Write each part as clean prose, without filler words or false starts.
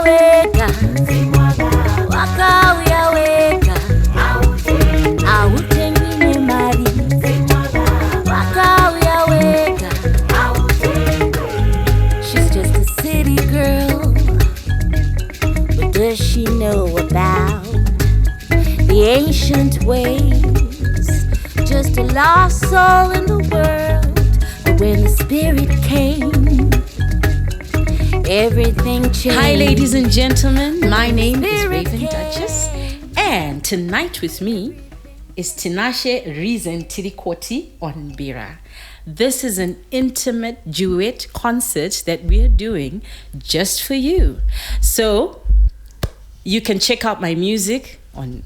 wega, wakauya wega, autengi mari, wakauya wega. She's just a city girl, but does she know about the ancient ways? Just a lost soul in the world. But when the spirit came, everything changed. Hi ladies and gentlemen, my name is Raven Duchess, and tonight with me is Tinashe Raven Tirikoti on mbira. This is an intimate duet concert that we're doing just for you. So you can check out my music on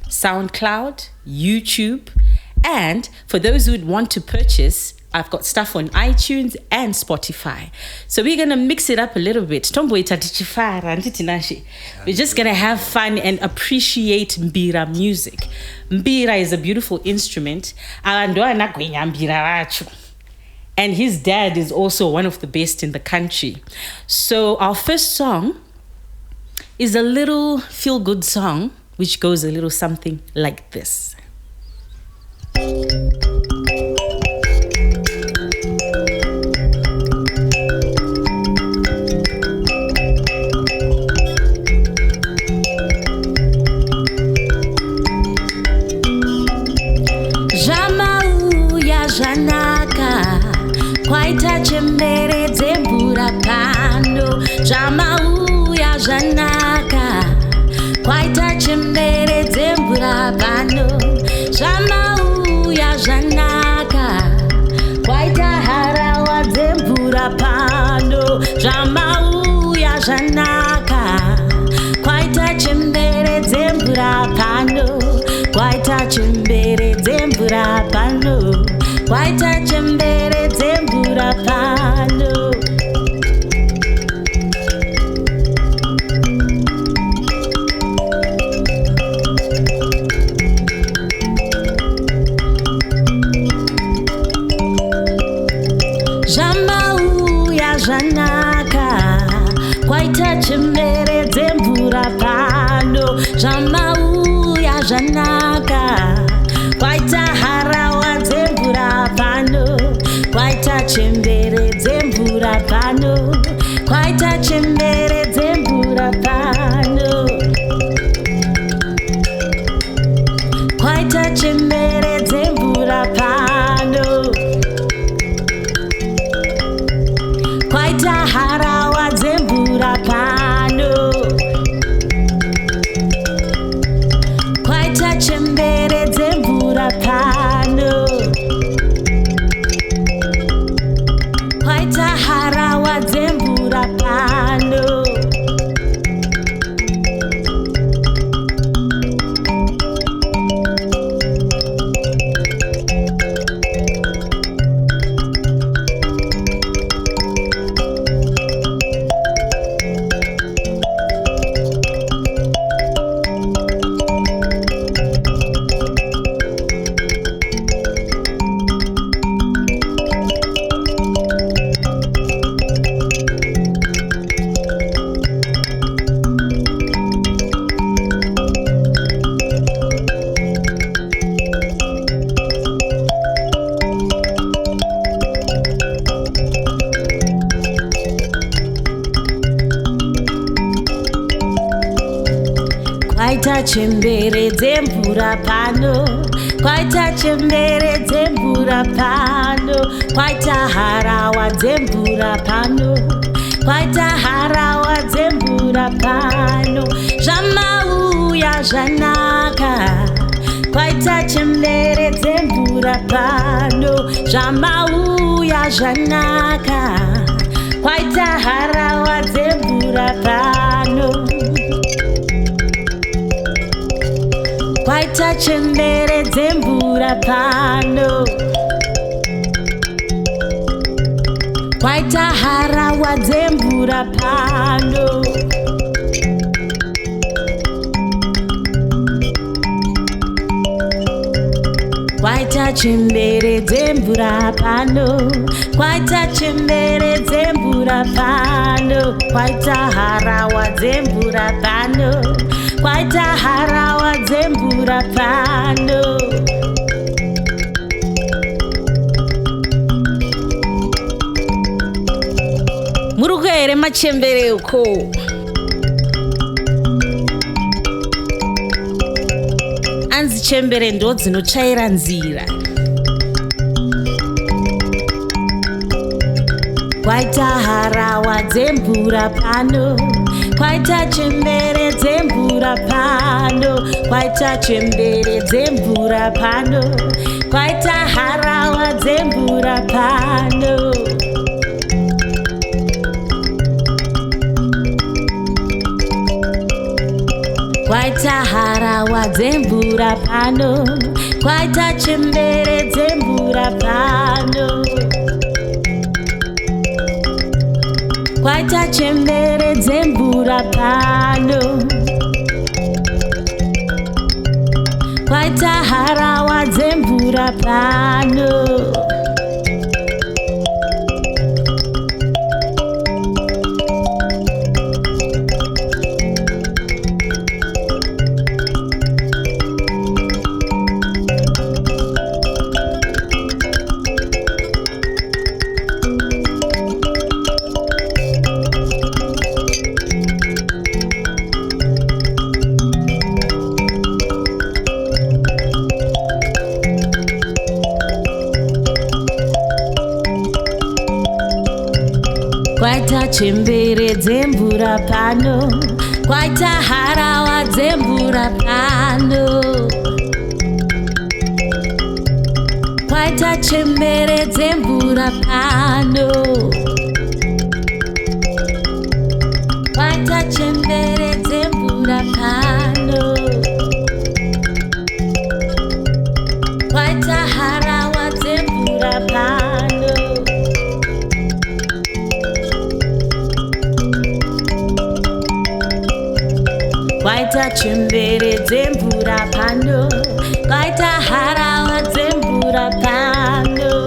SoundCloud, YouTube, and for those who would want to purchase, I've got stuff on iTunes and Spotify. So we're going to mix it up a little bit. We're just going to have fun and appreciate mbira music. Mbira is a beautiful instrument. And his dad is also one of the best in the country. So our first song is a little feel-good song, which goes a little something like this. Janaka, kwaita chembere dzembura pano. Jamauya janaka, kwaita chembere dzembura pano. Jamauya janaka, kwaita harawa dzembura pano. Jamauya janaka, kwaita chembere dzembura pano. Kwaita chembere dzembura pano. Kwaita chembere dzembura pano. Jamauya janaka, kwaita chembere dzembura pano. Jamauya janaka, kwaita harawa dzembura pano. Kwaita chembere dzembura pano. Kwaita chembere dzembura pano. Kwaita chembere dzembura pano. Kwaita harawa dzembura pano. Kwaita chembere dzembura pano. Kwaita harawa dzembura pano. Kwaita chembere dzembura pano. Kwaita chembere dzembura pano. Kwaita harawa dzembura pano. Kwaita harawa dzembura pano. Jamauya janaka, kwaita chembere dzembura pano. Jamauya janaka, kwaita harawa dzembura pano. Kwaita chembere dzembura pano. Kwaita harawa dzembura pano. Kwaita chembere chembere dzemvura pano, kwaita chembere dzemvura pano, kwaita harawa dzemvura pano, kwaita harawa dzemvura pano. Muruku here machembere uko? Anzi chembere ndo dzinotsvaira nzira. Kwaita harawa dzemvura pano, kwaita chembere dzemvura pano, kwaita chembere dzemvura pano, kwaita harawa dzemvura pano. Kwaita harawa dzemvura pano, kwaita chembere dzemvura pano, kwaita chembere dzemvura pano, kwaita harawa dzemvura pano. Kwaita chembere dzemvura pano, kwaita harawa dzemvura pano, kwaita chembere dzemvura pano, kwaita chembere dzemvura pano, kwaita harawa dzemvura pano. Kwaita chembere dzemvura pano, kwaita harawa dzemvura pano,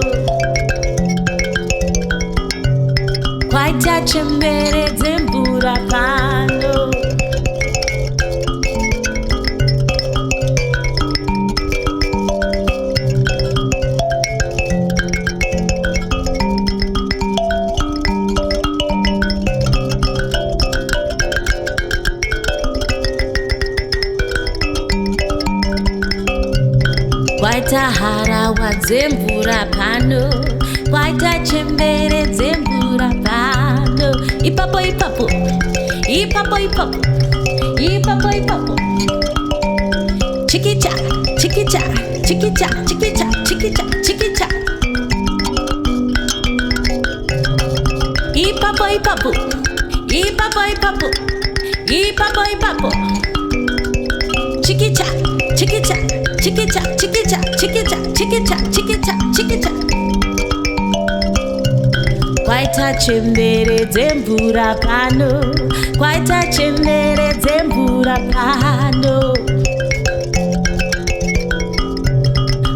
kwaita chembere dzemvura pano. Kwaita harawa dzemvura pano, kwaita chembere dzemvura pano. Ipapo ipapo, ipapo ipapo, ipapo ipapo. Chikicha, chikicha, chikicha, chikicha, chikicha, chikicha. Ipapo ipapo, ipapo ipapo, ipapo ipapo. Chikicha, chikicha, chikicha, chikicha, chikicha, chikicha, chikicha, chikicha. Kwaita chembere dzemvura pano, kwaita chembere dzemvura pano,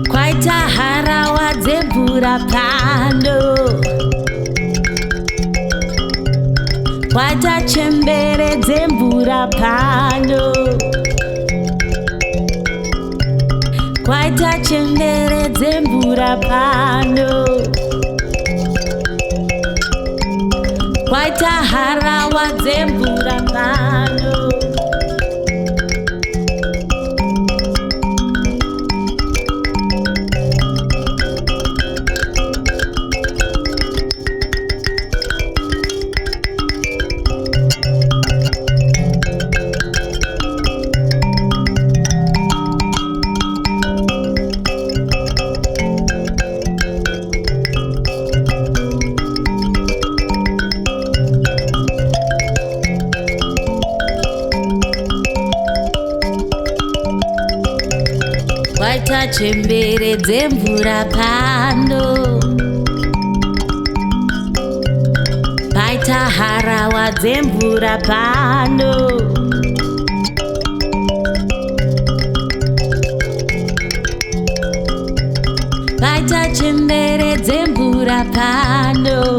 kwaita harawa dzemvura pano, kwaita chembere dzemvura pano, kwaita chembere dzemvura pano, kwaita harawa dzemvura pano. Kwaita chembere dzemvura pano, kwaita harawa dzemvura pano, kwaita paita chembere dzemvura pano.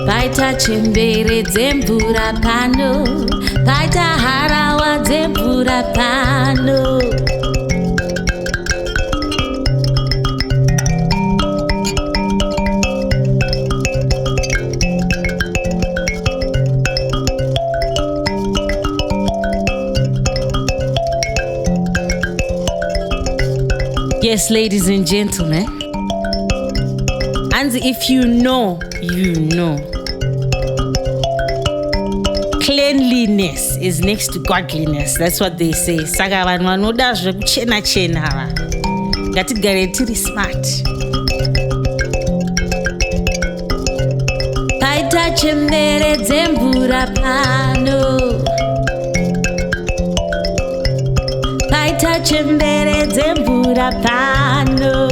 Paita chembere dzemvura pano, paita harawa dzemvura pano. Yes, ladies and gentlemen, and if you know, you know. Cleanliness is next to godliness. That's what they say. Saka vanhu vanoda zvekuchena chena ava. Ngatigare tiri smart. Paita chembere dzemvura pano. Paita chembere dzemvura pano.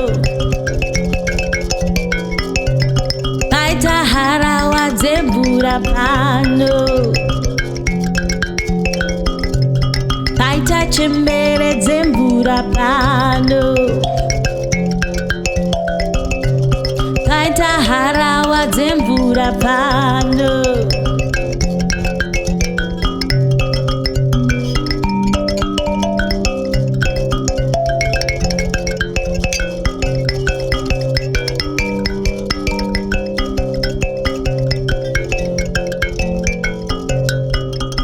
Paita harawa dzemvura pano. Paita chembere dzemvura pano. Paita harawa dzemvura pano.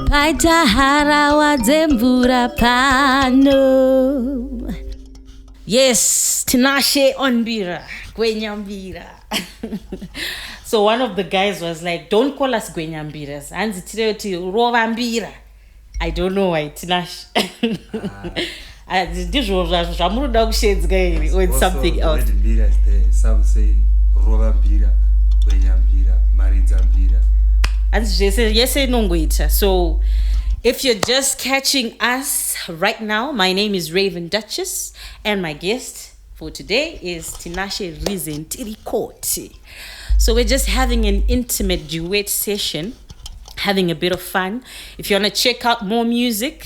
Paita harawa dzemvura pano. Yes, Tinashe on mbira, mbira. So one of the guys was like, don't call us mbiras. Hanzi tiroti rova mbira. I don't know why, Tinashe. Ndizvo zvamunoda kushedzga here or it's something else. Some say rova mbira, mbira, maridza mbira. So if you're just catching us right now, my name is Raven Duchess and my guest for today is Tinashe Tirikoti. So we're just having an intimate duet session, having a bit of fun. If you want to check out more music,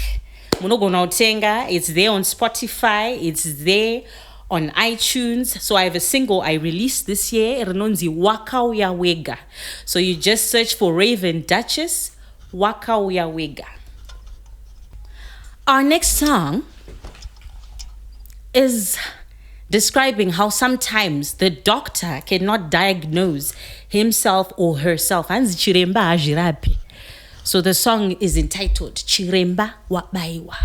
it's there on Spotify, it's there on iTunes. So I have a single I released this year, Renonzi Waka Uya Wega. So you just search for Raven Duchess, Waka Uya Wega. Our next song is describing how sometimes the doctor cannot diagnose himself or herself. So the song is entitled Chiremba Wabaiwa.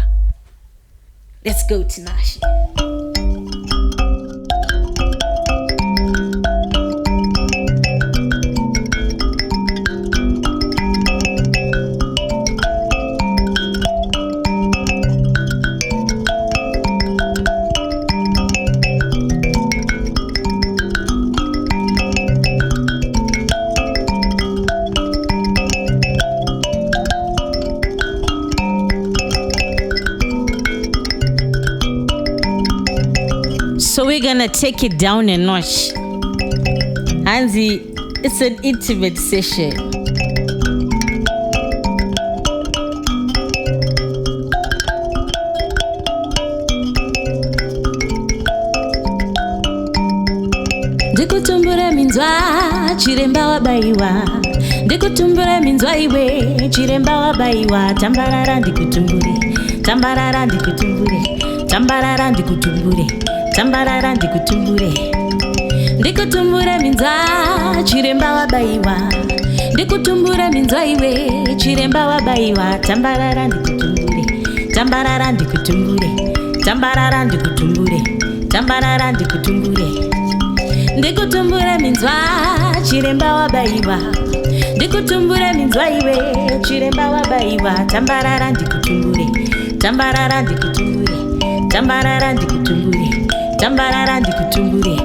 Let's go, Tinashe. So we're gonna take it down a notch. Hanzi, it's an intimate session. Ndikutumbura minzwa chiremba wabaiwa. Ndikutumbura minzwa iwe chiremba wabaiwa. Tambarara ndikutumbure, tambarara ndikutumbure, tambarara ndikutumbure, tambarara ndikutumbure. Ndikutumbura minzwa chiremba wabaiwa. Ndikutumbura minzwa iwe chiremba wabaiwa. Tambarara ndikutumbure, tambarara ndikutumbure, tambarara ndikutumbure, tambarara ndikutumbure. Ndikutumbura minzwa chiremba wabaiwa. Ndikutumbura minzwa iwe chiremba wabaiwa. Tambarara ndikutumbure, tambarara ndikutumbure, tambarara ndikutumbure, tambarara ndikutumbure.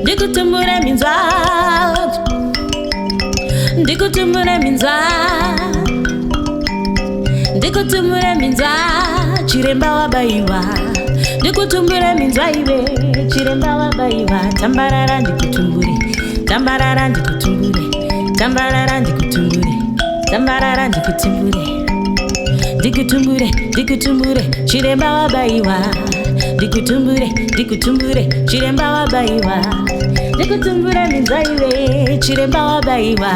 Ndikutumbura minzwa, ndikutumbura minzwa, ndikutumbura minzwa chiremba wabaiwa. Ndikutumbure minzwa iwe, chiremba wabaiwa. Tambarara ndikutumbure, tambarara ndikutumbure, tambarara ndikutumbure, tambarara ndikutumbure. Ndikutumbure, ndikutumbure, chiremba wabaiwa. Ndikutumbure, ndikutumbure, chiremba wabaiwa. Ndikutumbure minzwa iwe, chiremba wabaiwa.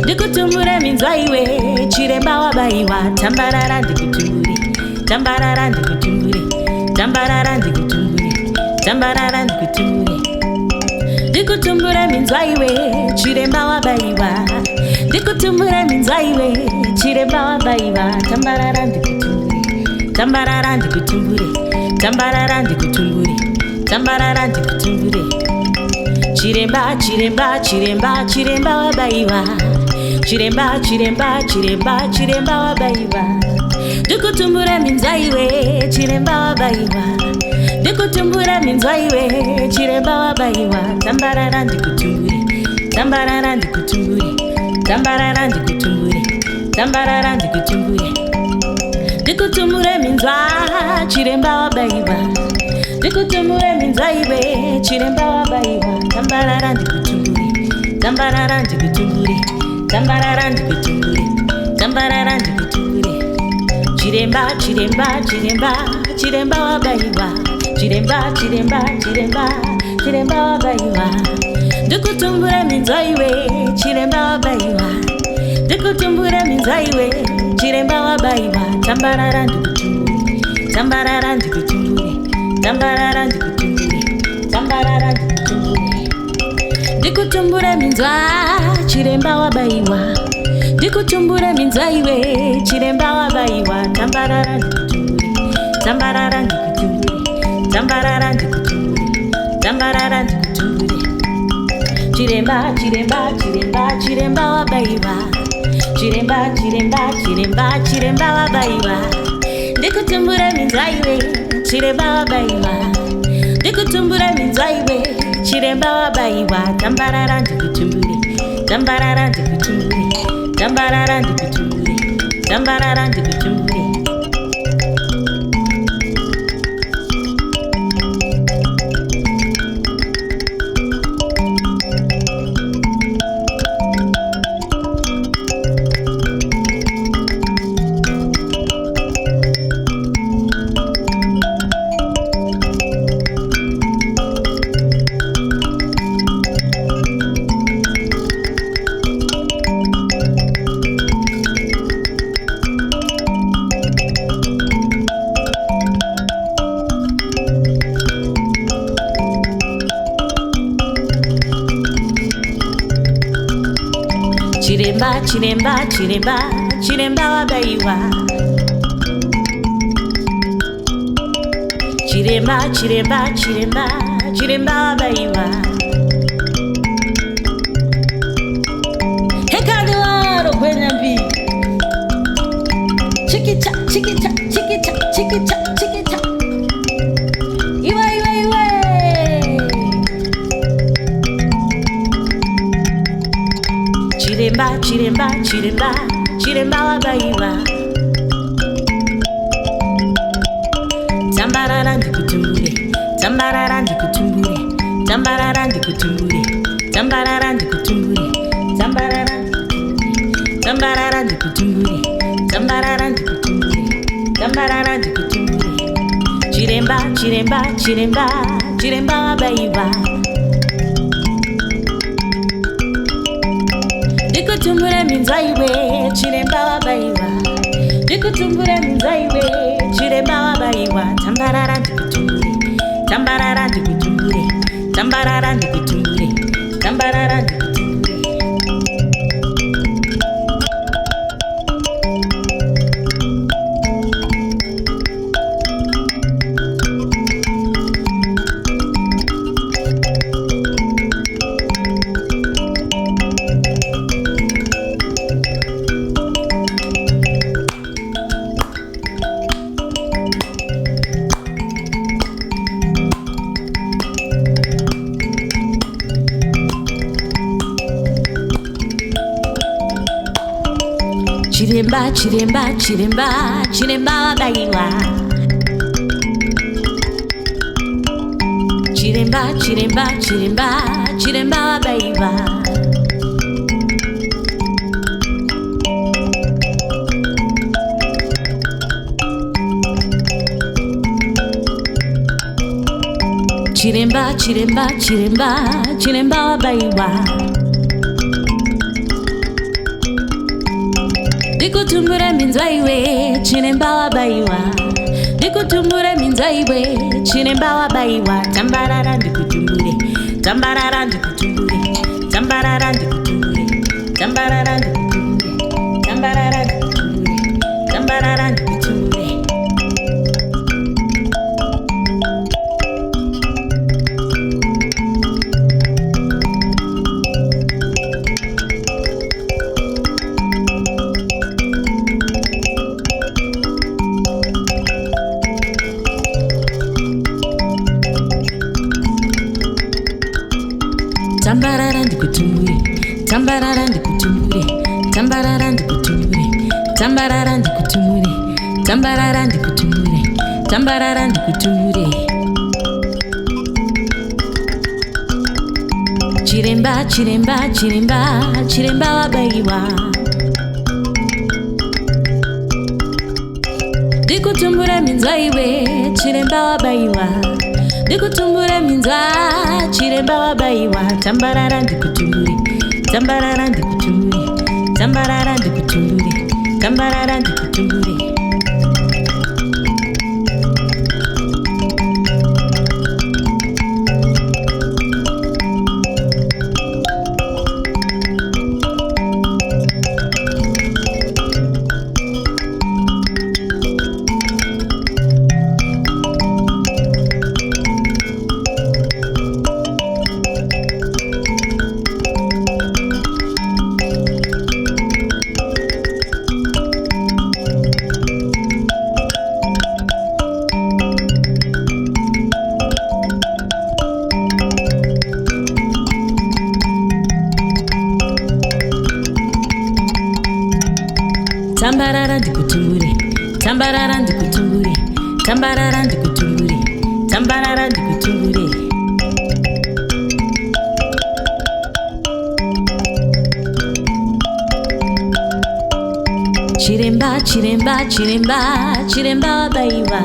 Ndikutumbure minzwa iwe, chiremba wabaiwa. Tambarara ndikutumbure, tambarara ndikutumbure, tambarara ndikutumbure, tambarara ndikutumbure. Ndikutumbure minzwa iwe, chiremba wabaiwa. Ndikutumbure minzwa iwe, chiremba wabaiwa. Tambarara ndikutumbure, tambarara ndikutumbure, tambarara ndikutumbure, tambarara ndikutumbure. Chiremba, chiremba, chiremba, chiremba wabaiwa. Chiremba, chiremba, chiremba, chiremba wabaiwa. Ndikutumbure minzwa iwe, chiremba wabaiwa. Ndikutumbure minzwa iwe, chiremba wabaiwa. Tambarara ndikutumbure, tambarara ndikutumbure, tambarara ndikutumbure, tambarara ndikutumbure. Ndikutumbure minzwa, chiremba wabaiwa. Ndikutumbure minzwa iwe, chiremba wabaiwa. Tambarara ndikutumbure, tambarara ndikutumbure, tambarara ndikutumbure, tambarara ndikutumbure. Chiremba, chiremba, chiremba, chiremba wabaiwa. Chiremba, chiremba, chiremba, chiremba wabaiwa. Ndikutumbure minzwa iwe, chiremba wabaiwa. Ndikutumbure minzwa iwe, chiremba wabaiwa. Tambarara ndikutumbure, tambarara ndikutumbure, tambarara ndikutumbure, tambarara ndikutumbure. Ndikutumbure minzwa, chiremba wabaiwa. Ndikutumbure minzwa iwe, chiremba wabaiwa. Tambarara ndikutumbure, tambarara ndikutumbure, tambarara ndikutumbure, tambarara ndikutumbure. Chiremba, chiremba, chiremba, chiremba wabaiwa. Chiremba, chiremba, chiremba, chiremba wabaiwa. Ndikutumbure minzwa iwe, chiremba wabaiwa. Ndikutumbure minzwa iwe, chiremba wabaiwa. Tambarara ndikutumbure, tambarara ndikutumbure, tambarara ndikutumbure, tambarara ndikutumbure. Chiremba, chiremba, chiremba, chiremba wabaiwa. Chiremba, chiremba, chiremba, chiremba wabaiwa. Hekadwaro kwenye mbi. Chikicha, chikicha, chikicha, chikicha, chikicha. Iwe, iwe, iwe. Chiremba, chiremba, chiremba, chiremba wabaiwa. Tambarara ndikutumbure, tambarara ndikutumbure, tambarara ndikutumbure, tambarara ndikutumbure, tambarara ndikutumbure, tambarara ndikutumbure, tambarara ndikutumbure, tambarara ndikutumbure. Chiremba, chiremba, chiremba, chiremba wabaiwa. Ndikutumbure minzwa iwe, chiremba wabaiwa. Ndikutumbure minzwa iwe, chiremba wabaiwa. Tambarara ndikutumbure, tambarara ndikutumbure, tambarara ndikutumbure, tambarara ndikutumbure. Chiremba, chiremba, chiremba, chiremba wabaiwa. Chiremba, chiremba, chiremba, chiremba baiba. Chiremba, chiremba, chiremba, chiremba baiba. Dikutumbure minzaiwe, chiremba baiwa. Dikutumbure minzaiwe, chiremba baiwa. Tambarara dikutumbure, tambarara dikutumbure, tambarara dikutumbure, tambarara dikutumbure, tambarara dikutumbure, tambarara dikutumbure. Tambarara dikutumbure, tambarara dikutumbure, tambarara dikutumbure, tambarara dikutumbure, tambarara dikutumbure, tambarara dikutumbure. Chiremba, chiremba, chiremba, chiremba baiwa. Dikutumbure minzaiwe, chiremba baiwa. Dikutumbure minza, chiremba baiwa. Tambarara dikutumbure, tambarara dikutumbure, tambarara dikutumbure, tambarara dikutumbure. Tambarara dikutumbure, tambarara dikutumbure, tambarara dikutumbure, tambarara dikutumbure. Chiremba, chiremba, chiremba, chiremba baiwa.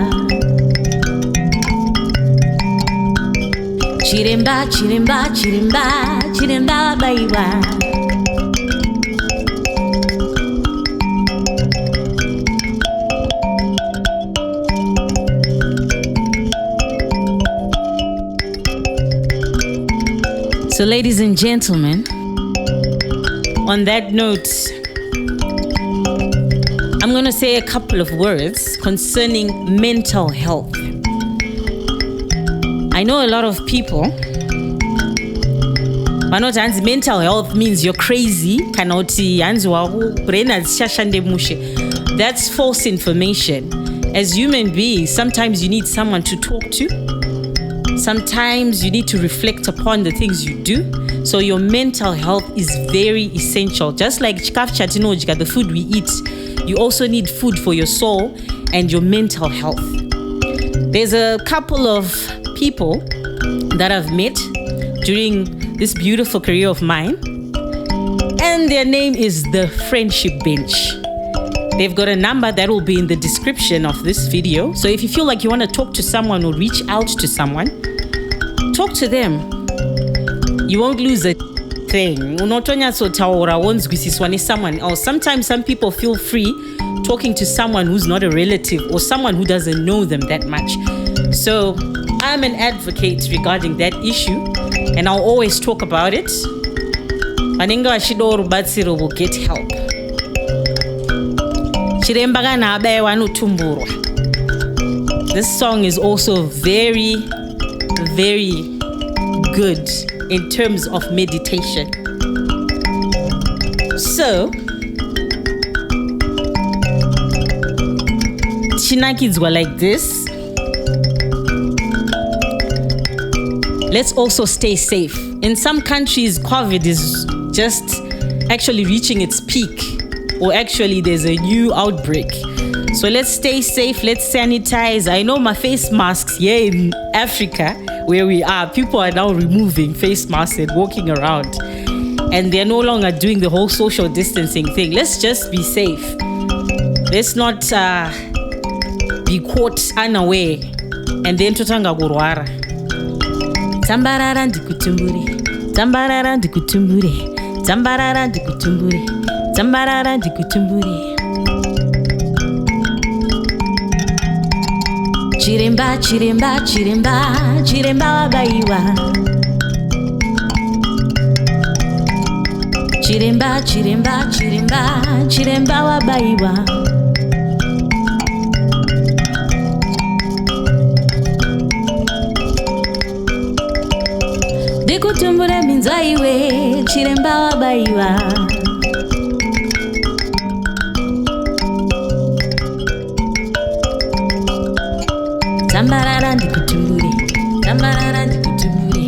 Chiremba, chiremba, chiremba, chiremba baiwa. So, ladies and gentlemen, on that note, I'm going to say a couple of words concerning mental health. I know a lot of people, but not hands mental health means you're crazy. That's false information. As human beings, sometimes you need someone to talk to. Sometimes you need to reflect upon the things you do. So your mental health is very essential. Just like the food we eat, you also need food for your soul and your mental health. There's a couple of people that I've met during this beautiful career of mine, and their name is the Friendship Bench. They've got a number that will be in the description of this video. So if you feel like you want to talk to someone or reach out to someone, talk to them. You won't lose a thing. Someone else. Sometimes some people feel free talking to someone who's not a relative or someone who doesn't know them that much. So I'm an advocate regarding that issue, and I'll always talk about it. Manenga Ashidoro Batsiro will get help. This song is also very, very good in terms of meditation. So, Chinakids were like this. Let's also stay safe. In some countries, COVID is just actually reaching its peak, or actually there's a new outbreak. So let's stay safe, let's sanitize. I know my face masks here in Africa, where we are, people are now removing face masks and walking around. And they're no longer doing the whole social distancing thing. Let's just be safe. Let's not be caught unaware. And then tutanga gurwara. Tambarara ndikutumbure. Tambarara ndikutumbure. Tambarara ndikutumbure. Tambarara ndikutumbure. Chiremba, chiremba, chiremba, chiremba wabaiwa. Chiremba, chiremba, chiremba, chiremba wabaiwa. Dikutumbure minzaiwe, chiremba wabaiwa. Tambarara ndikutumbure, tambarara ndikutumbure.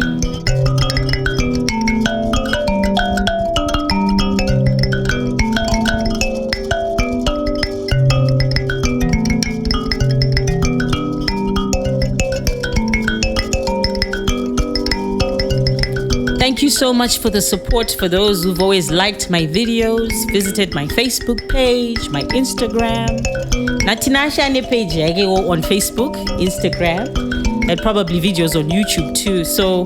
Thank you so much for the support, for those who've always liked my videos, visited my Facebook page, my Instagram. Na Tinashe ane page yake on Facebook, Instagram, and probably videos on YouTube too. So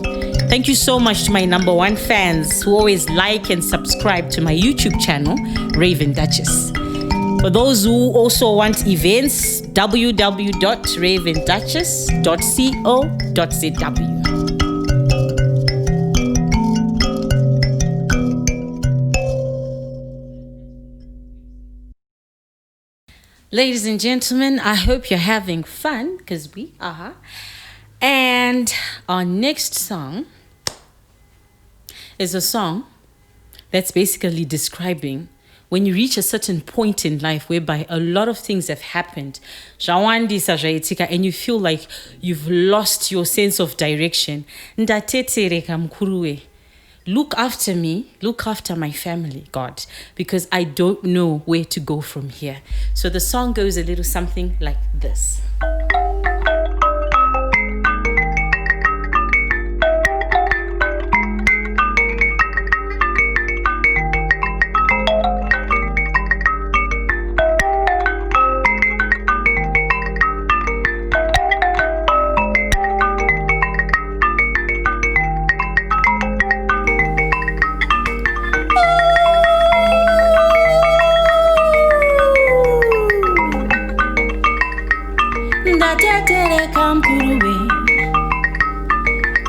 thank you so much to my number one fans who always like and subscribe to my YouTube channel, Raven Duchess. For those who also want events, www.ravenduchess.co.zw. Ladies and gentlemen, I hope you're having fun, because we are. And our next song is a song that's basically describing when you reach a certain point in life whereby a lot of things have happened, and you feel like you've lost your sense of direction. Look after me, look after my family, God, because I don't know where to go from here. So the song goes a little something like this. Ndatetereka mkuruwe,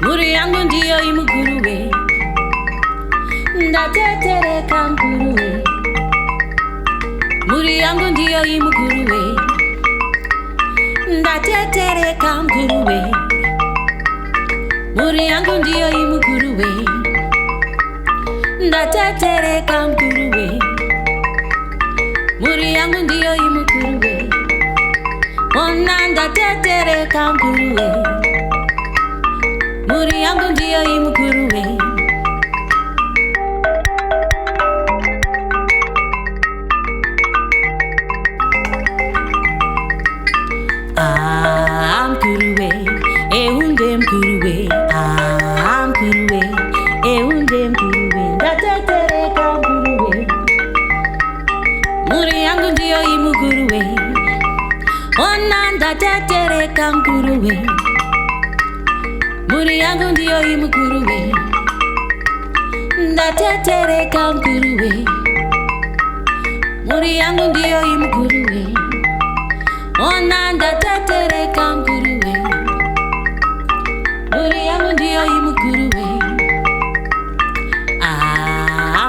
muri yangu ndiyo imukuruwe. Ndatetereka mkuruwe, muri yangu ndiyo imukuruwe. Ndatetereka mkuruwe, muri yangu ndiyo imukuruwe. Ndatetereka mkuruwe, muri yangu ndiyo imukuruwe. Ona ndatetereka mkuruwe, muri yangu ndiyo imukuruwe. Mkuruwe, eunde mkuruwe. Mkuruwe, eunde mkuruwe. Ndatetereka mkuruwe, muri yangu ndiyo imukuruwe. Ona ndatetereka mkuruwe, muri yangu ndiyo imukuruwe. Ndatetereka mkuruwe, muri yangu ndiyo imukuruwe. Ona ndatetereka mkuruwe, muri yangu ndiyo imukuruwe.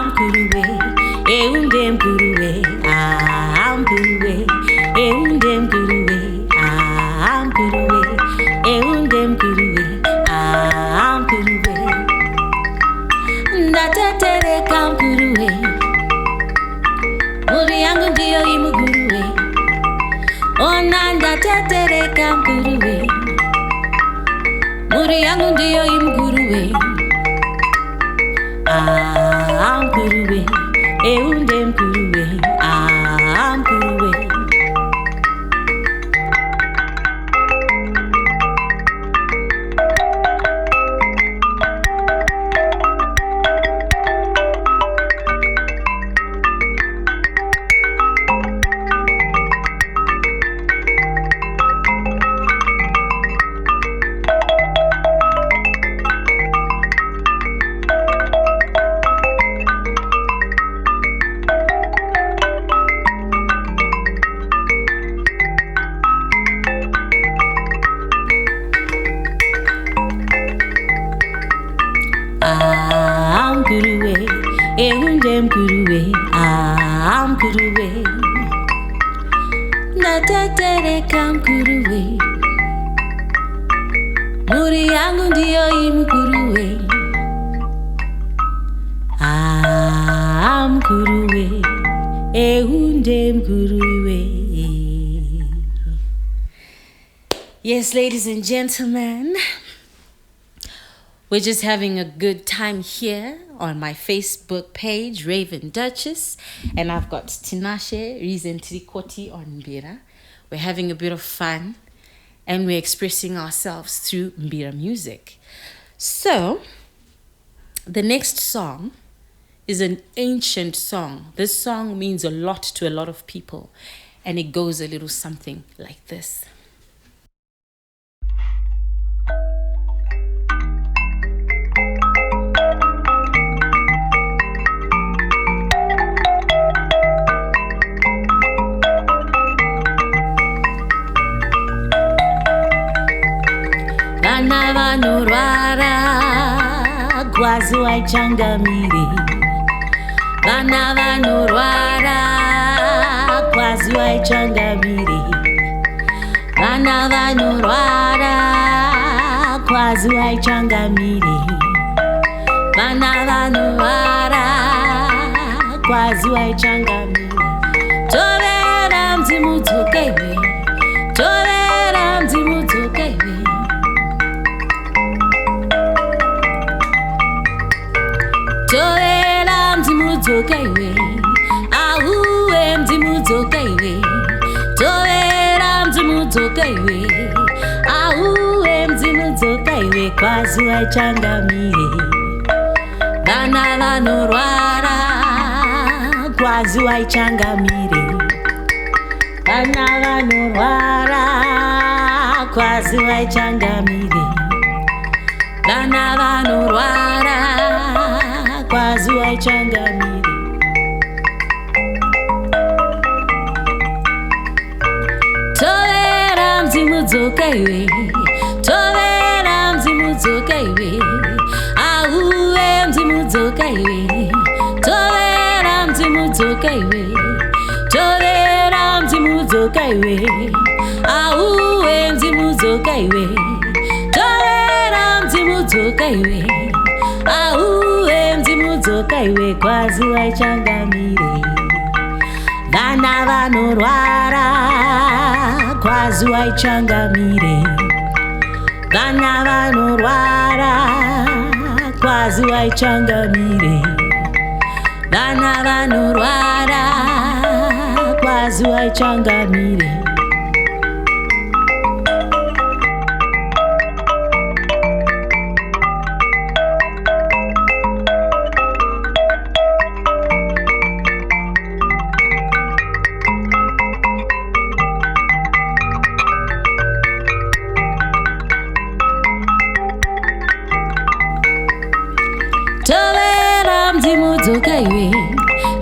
Mkuruwe, eunde mkuruwe. Mkuruwe, eunde mkuruwe. Mkuruwe, eunde mkuruwe. Mkuruwe, ndatetereka mkuruwe, muri yangu ndiyo imukuruwe. Ona ndatetereka mkuruwe, muri yangu ndiyo imukuruwe. Mkuruwe, eunde mkuruwe. Mkuruwe. eunde mkuruwe, mkuruwe. Natetereka mkuruwe, muri yangu ndiyo imkuruwe, mkuruwe, eunde mkuruwe. Yes, ladies and gentlemen, we're just having a good time here on my Facebook page, Raven Duchess, and I've got Tinashe, Raven Tirikoti on mbira. We're having a bit of fun, and we're expressing ourselves through mbira music. So, the next song is an ancient song. This song means a lot to a lot of people, and it goes a little something like this. Vana vanorwara kwazi waichangamire, vana vanorwara kwazi waichangamire, vana vanorwara kwazi waichangamire, vana vanorwara kwazi waichangamire. Tovera mdzimudzokewe, tovera mdzimudzokewe, tovera mdzimudzokewe, ahuwe mdzimudzokewe, tovera mdzimudzokewe, ahuwe mdzimudzokewe, kwazi waichangamire. Vana vanorwara kwazi waichangamire, vana vanorwara kwazi waichangamire, vana vanorwara kwazi waichangamire. Tovera mdzimudzokewe, tovera mdzimudzokewe, ahuwe mdzimudzokewe, tovera mdzimudzokewe, tovera mdzimudzokewe, ahuwe mdzimudzokewe, tovera mdzimudzokewe, ahuwe mdzimudzokewe, kwazi waichangamire. Vana vanorwara kwazi waichangamire, vana vanorwara kwazi waichangamire, vana vanorwara kwazi waichangamire. Tovera mdzimudzokewe,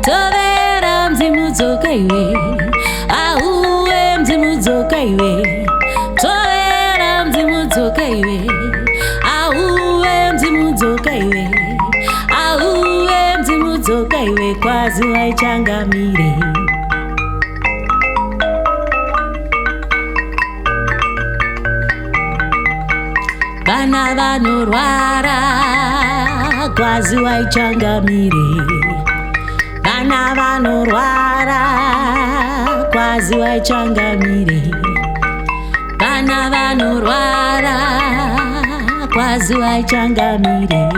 tovera mdzimudzokewe, ahuwe mdzimudzokewe, tovera mdzimudzokewe, ahuwe mdzimudzokewe, ahuwe mdzimudzokewe, kwazi waichangamire. Vana vanorwara kwazi waichangamire, vana vanorwara kwazi waichangamire, vana vanorwara kwazi waichangamire.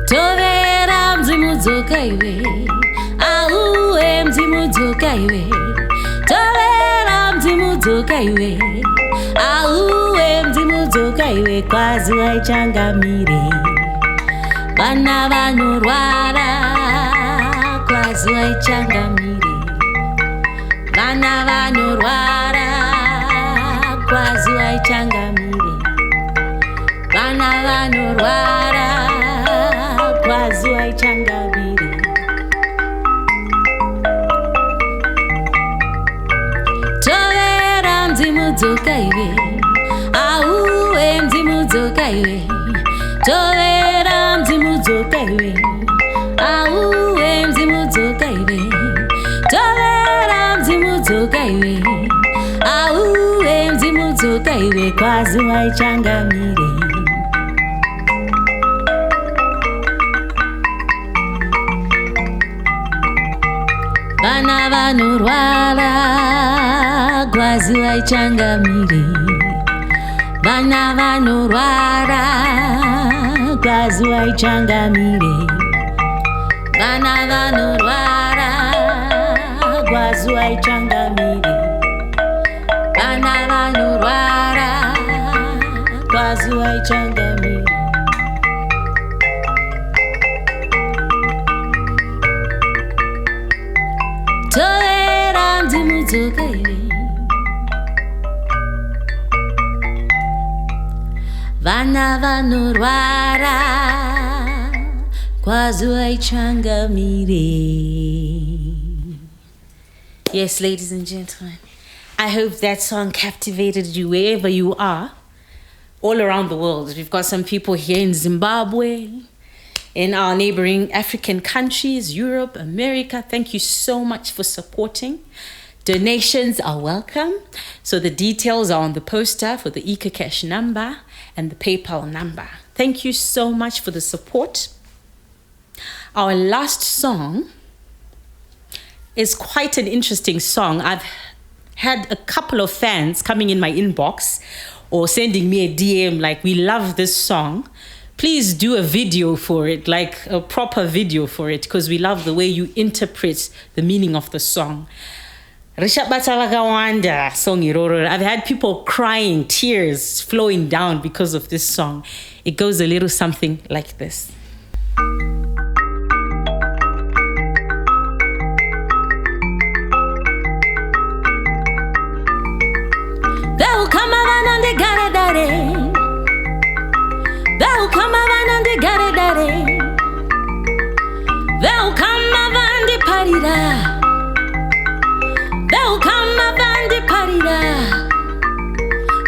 Tovera mdzimudzokewe, ahuwe mdzimudzokewe, tovera mudzoka iwe auwe mzi mudzoka iwe kwazuva ichangamire vana vanorwara kwazuva ichangamire vana vanorwara kwazuva ichangamire vana vanorwara kwazuva ichangamire tovera mzi mudzoka iwe auwe mzi mudzoka iwe tovera mzi mudzoka iwe auwe mzi mudzoka iwe tovera mzi mudzoka iwe auwe mzi mudzoka iwe kwazuva ichangamire vana vanorwara kwazuva ichangamire vana vanorwara kwazuva ichangamire vana vanorwara kwazuva ichangamire vana vanorwara kwazuva ichangamire tovera mzi mudzoka iwe vana vanorwara kwazuva ichangamire. Yes, ladies and gentlemen, I hope that song captivated you wherever you are, all around the world. We've got some people here in Zimbabwe, in our neighboring African countries, Europe, America. Thank you so much for supporting. Donations are welcome. So the details are on the poster for the EcoCash number and the PayPal number. Thank you so much for the support. Our last song is quite an interesting song. I've had a couple of fans coming in my inbox or sending me a DM like, we love this song. Please do a video for it, like a proper video for it, because we love the way you interpret the meaning of the song. Rishabata song iroro. I've had people crying, tears flowing down because of this song. It goes a little something like this. They'll come around and they got it, daddy. They'll come around and they got it, daddy. They'll come around the party da. They'll come around the party da.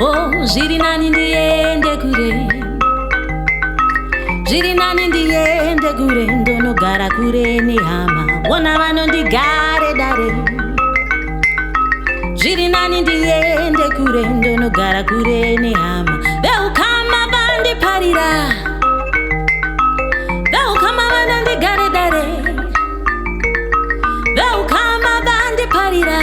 Oh, Jirinani in the end, the good. Jirinani in the end, the good. Don't know gara kure ni hama. One around on the gare, daddy. Jirinani ndiende kurendo no gara kurene hama. They'll come around the party da. They'll come around and they got it daddy. They'll come around the party da.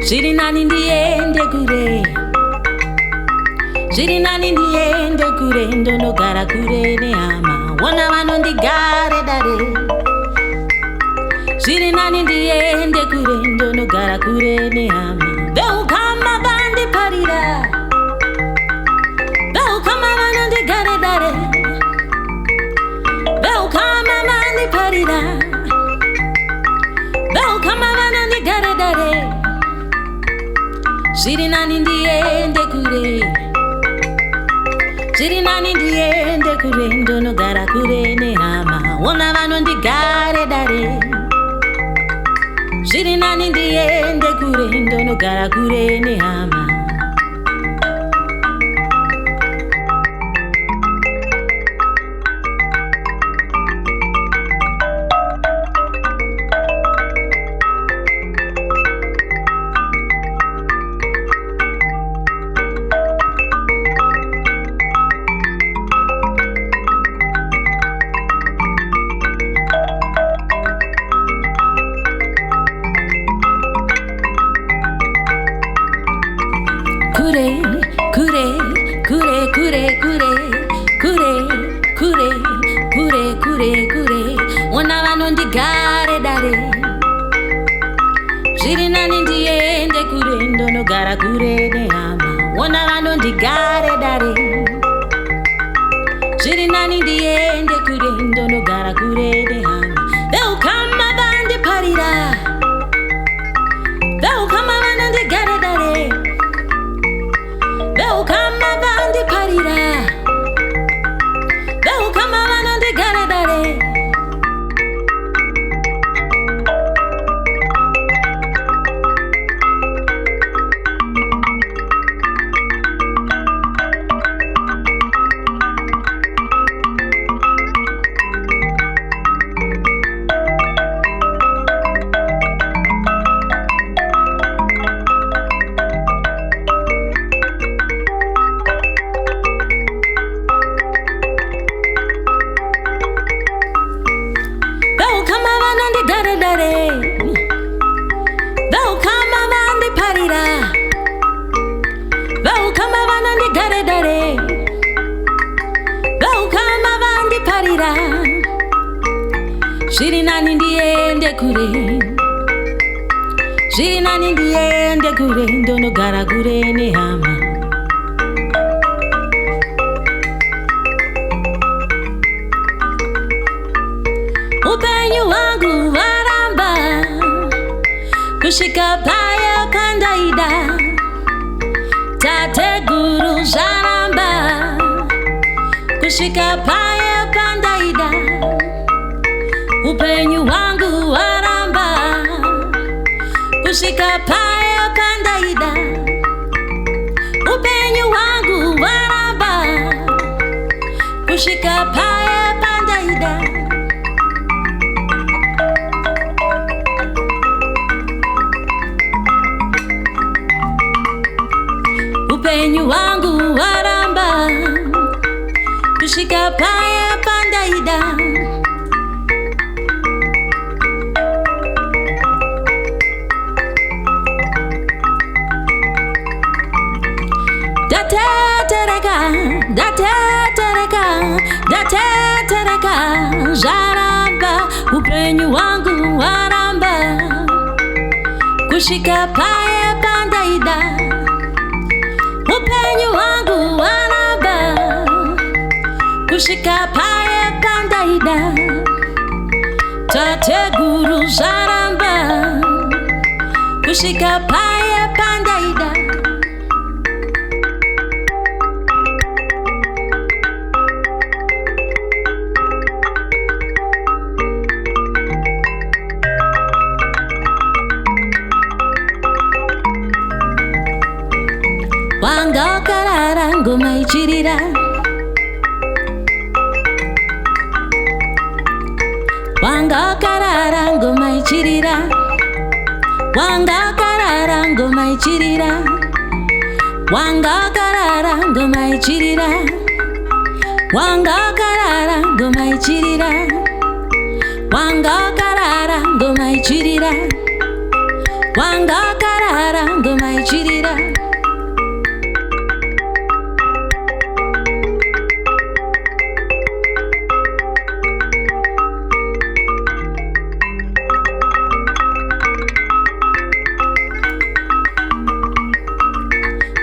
Jirinani ndiende kure. Jirinani ndiende kurendo no gara kurene hama. Wana wano ndi gare daddy. Jirinani ndiende kurendo no gara kurene hama. They'll come around the party da. They'll come around and they got it daddy. They'll come around the party da. They'll come around and they got it daddy. Jirinani ndiende kure. Jirinani ndiende kurendo no gara kurene hama. Wana vano ndi gare daddy. Jirinani ndiende kurendo no gara kurene hama. dare. Zviri nani ndiende kure ndonogara kure nehama. Ona vanondigare dare. Zviri nani ndiende kure ndonogara kure nehama. Veukama vandiparira. Veukama vanondigare dare. Veukama vandiparira. Veukama vanondigare dare. Zviri nani ndiende kure. Zviri nani ndiende kure ndonogara kure nehama. Upenyu wangu waramba kusvika paya pandaida. Tateguru zvaramba kusvika paya pandaida. Upenyu wangu waramba kusvika paya pandaida. Upenyu wangu waramba kusvika paya pandaida. Upenyu wangu waramba kusvika paya pandaida. Datetereka zvaramba. Upenyu wangu waramba kusvika paya pandaida. Upenyu wangu waramba kusvika paya pandaida. Tateguru zvaramba kusvika paya pandaida. Wanga karara ngoma ichirira. Wanga karara ngoma ichirira. Wanga karara ngoma ichirira. Wanga karara ngoma ichirira. Wanga karara ngoma ichirira. Wanga karara ngoma ichirira. Wanga karara ngoma ichirira.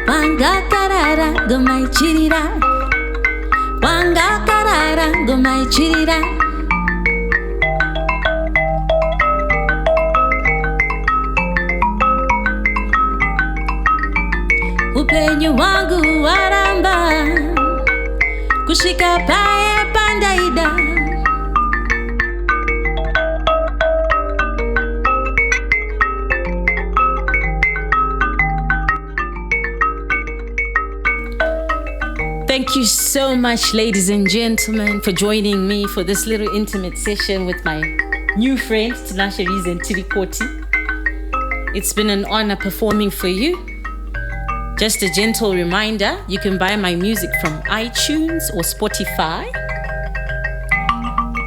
Wanga karara ngoma ichirira. Wanga karara ngoma ichirira. Upenyu wangu waramba kusvika paya pandaida. Thank you so much, ladies and gentlemen, for joining me for this little intimate session with my new friends, Tinashe and Tirikoti. It's been an honor performing for you. Just a gentle reminder, you can buy my music from iTunes or Spotify.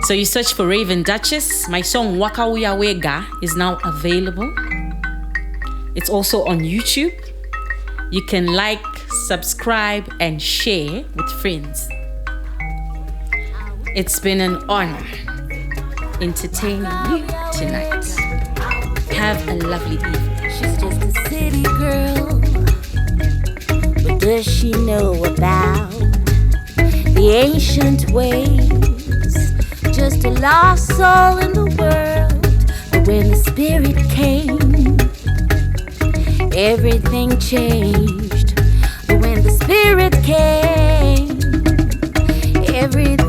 So you search for Raven Duchess. My song Waka Uya Wega is now available. It's also on YouTube. You can like, subscribe, and share with friends. It's been an honor. entertaining you tonight. Have a lovely evening. She's just a city girl. What does she know about the ancient ways? Just a lost soul in the world. But when the spirit came, everything changed. But when the spirit came, everything